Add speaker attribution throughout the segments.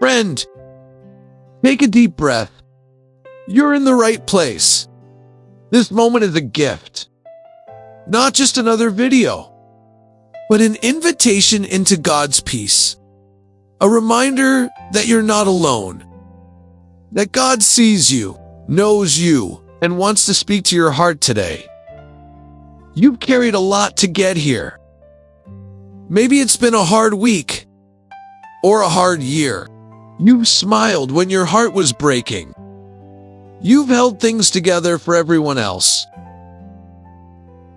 Speaker 1: Friend, take a deep breath. You're in the right place. This moment is a gift. Not just another video, but an invitation into God's peace. A reminder that you're not alone. That God sees you, knows you, and wants to speak to your heart today. You've carried a lot to get here. Maybe it's been a hard week or a hard year. You've smiled when your heart was breaking. You've held things together for everyone else.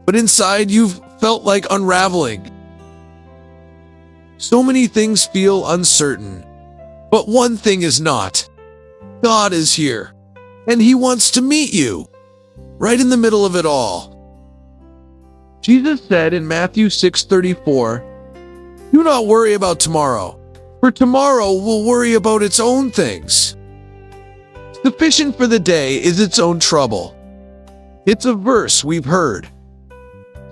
Speaker 1: But inside, you've felt like unraveling. So many things feel uncertain. But one thing is not. God is here, and He wants to meet you, right in the middle of it all. Jesus said in Matthew 6:34, "Do not worry about tomorrow, for tomorrow will worry about its own things. Sufficient for the day is its own trouble." It's a verse we've heard,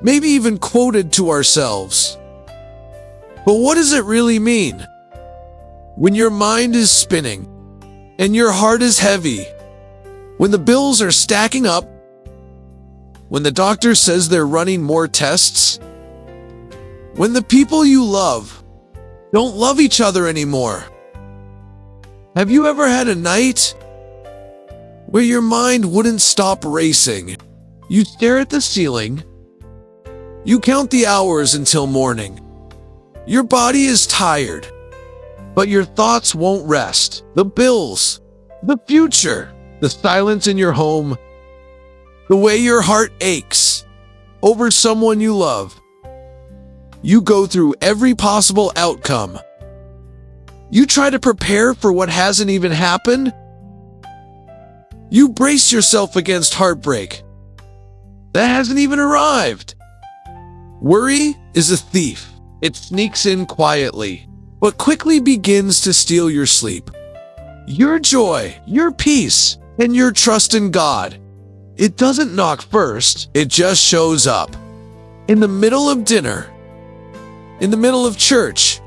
Speaker 1: maybe even quoted to ourselves. But what does it really mean? When your mind is spinning and your heart is heavy, when the bills are stacking up, when the doctor says they're running more tests, when the people you love don't love each other anymore. Have you ever had a night where your mind wouldn't stop racing? You stare at the ceiling. You count the hours until morning. Your body is tired, but your thoughts won't rest. The bills, the future, the silence in your home, the way your heart aches over someone you love. You go through every possible outcome. You try to prepare for what hasn't even happened. You brace yourself against heartbreak that hasn't even arrived. Worry is a thief. It sneaks in quietly, but quickly begins to steal your sleep, your joy, your peace, and your trust in God. It doesn't knock first, it just shows up. In the middle of dinner, in the middle of church,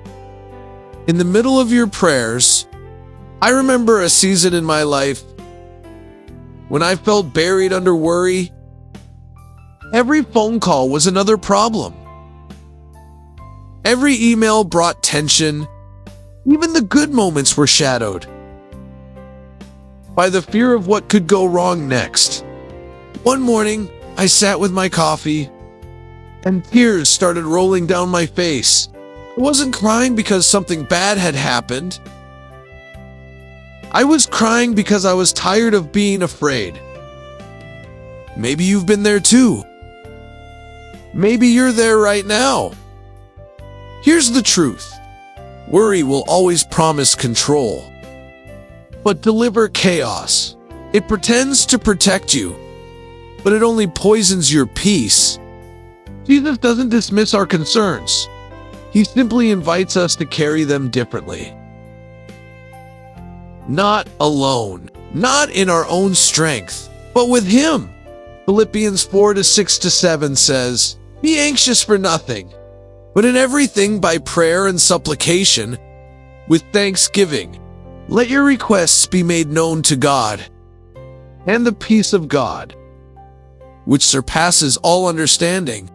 Speaker 1: in the middle of your prayers. I remember a season in my life when I felt buried under worry. Every phone call was another problem. Every email brought tension. Even the good moments were shadowed by the fear of what could go wrong next. One morning, I sat with my coffee, and tears started rolling down my face. I wasn't crying because something bad had happened. I was crying because I was tired of being afraid. Maybe you've been there too. Maybe you're there right now. Here's the truth. Worry will always promise control, but deliver chaos. It pretends to protect you, but it only poisons your peace. Jesus doesn't dismiss our concerns. He simply invites us to carry them differently. Not alone, not in our own strength, but with Him. Philippians 4:6-7 says, "Be anxious for nothing, but in everything by prayer and supplication, with thanksgiving, let your requests be made known to God. And the peace of God, which surpasses all understanding,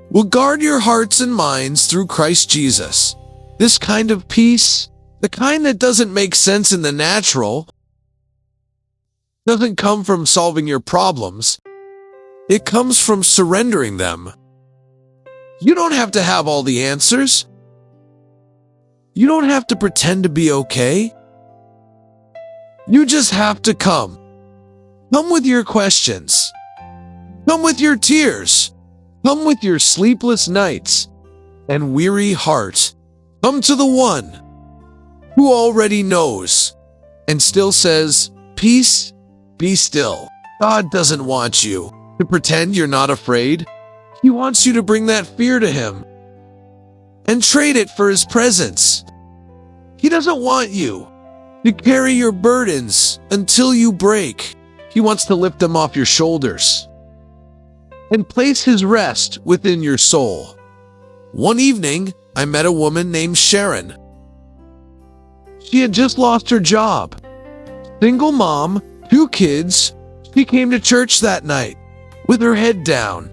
Speaker 1: will guard your hearts and minds through Christ Jesus." This kind of peace, the kind that doesn't make sense in the natural, doesn't come from solving your problems. It comes from surrendering them. You don't have to have all the answers. You don't have to pretend to be okay. You just have to come. Come with your questions. Come with your tears. Come with your sleepless nights and weary heart. Come to the one who already knows and still says, "Peace, be still." God doesn't want you to pretend you're not afraid. He wants you to bring that fear to Him and trade it for His presence. He doesn't want you to carry your burdens until you break. He wants to lift them off your shoulders and place His rest within your soul. One evening, I met a woman named Sharon. She had just lost her job. Single mom, 2 kids. She came to church that night with her head down,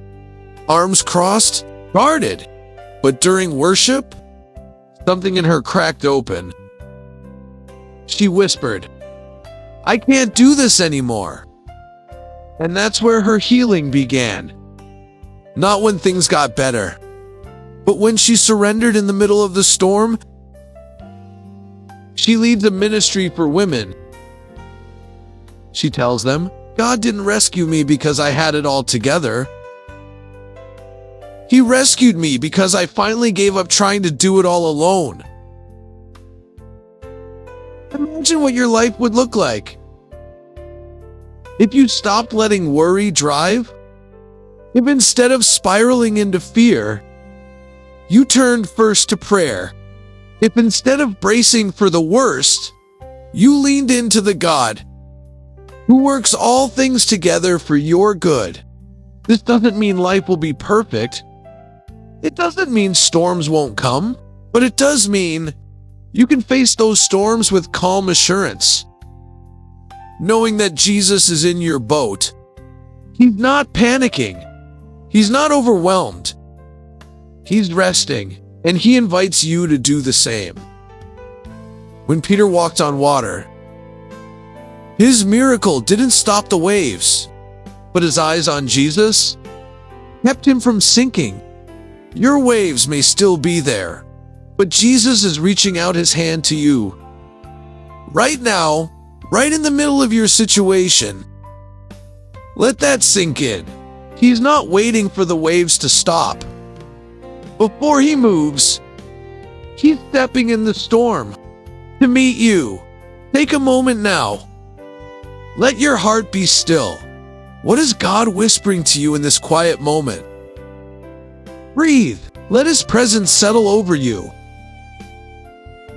Speaker 1: arms crossed, guarded. But during worship, something in her cracked open. She whispered, "I can't do this anymore." And that's where her healing began. Not when things got better, but when she surrendered in the middle of the storm. She leads a ministry for women. She tells them, "God didn't rescue me because I had it all together. He rescued me because I finally gave up trying to do it all alone." Imagine what your life would look like if you stopped letting worry drive. If instead of spiraling into fear, you turned first to prayer. If instead of bracing for the worst, you leaned into the God who works all things together for your good. This doesn't mean life will be perfect. It doesn't mean storms won't come, but it does mean you can face those storms with calm assurance, knowing that Jesus is in your boat. He's not panicking. He's not overwhelmed. He's resting, and he invites you to do the same. When Peter walked on water, his miracle didn't stop the waves, but his eyes on Jesus kept him from sinking. Your waves may still be there, but Jesus is reaching out his hand to you. Right now, right in the middle of your situation. Let that sink in. He's not waiting for the waves to stop. Before he moves, he's stepping in the storm to meet you. Take a moment now. Let your heart be still. What is God whispering to you in this quiet moment? Breathe. Let his presence settle over you.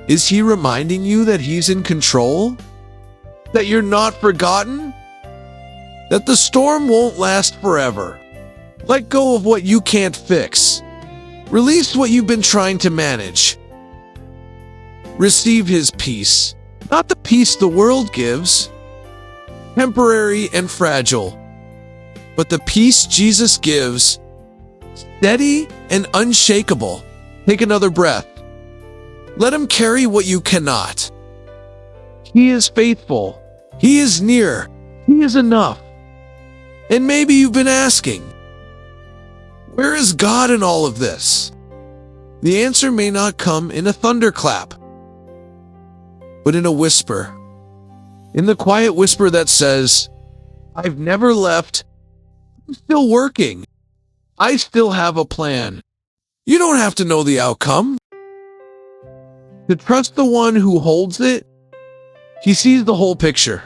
Speaker 1: Is he reminding you that he's in control? That you're not forgotten? That the storm won't last forever? Let go of what you can't fix. Release what you've been trying to manage. Receive his peace, not the peace the world gives, temporary and fragile, but the peace Jesus gives, steady and unshakable. Take another breath. Let him carry what you cannot. He is faithful. He is near. He is enough. And maybe you've been asking, where is God in all of this? The answer may not come in a thunderclap, but in a whisper. In the quiet whisper that says, "I've never left. I'm still working. I still have a plan." You don't have to know the outcome. To trust the one who holds it, he sees the whole picture.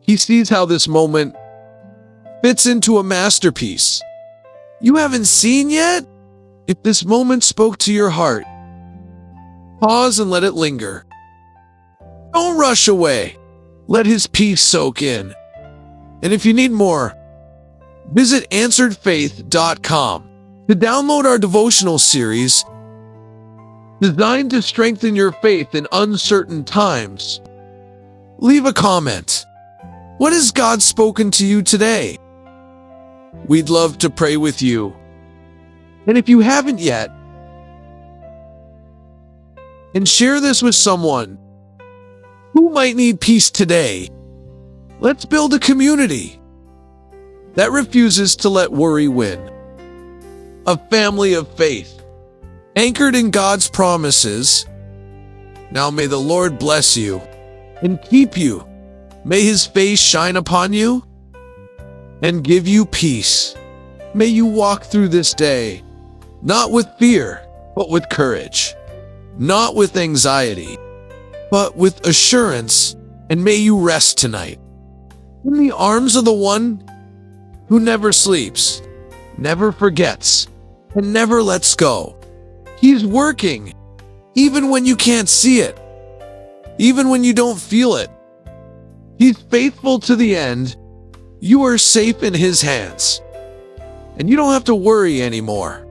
Speaker 1: He sees how this moment fits into a masterpiece you haven't seen yet. If this moment spoke to your heart, pause and let it linger. Don't rush away. Let his peace soak in. And if you need more, visit answeredfaith.com to download our devotional series designed to strengthen your faith in uncertain times. Leave a comment. What has God spoken to you today? We'd love to pray with you. And if you haven't yet, and share this with someone who might need peace today. Let's build a community that refuses to let worry win. A family of faith, anchored in God's promises. Now may the Lord bless you and keep you. May his face shine upon you and give you peace. May you walk through this day, not with fear, but with courage. Not with anxiety, but with assurance. And may you rest tonight in the arms of the one who never sleeps, never forgets, and never lets go. He's working, even when you can't see it, even when you don't feel it. He's faithful to the end. You are safe in his hands, and you don't have to worry anymore.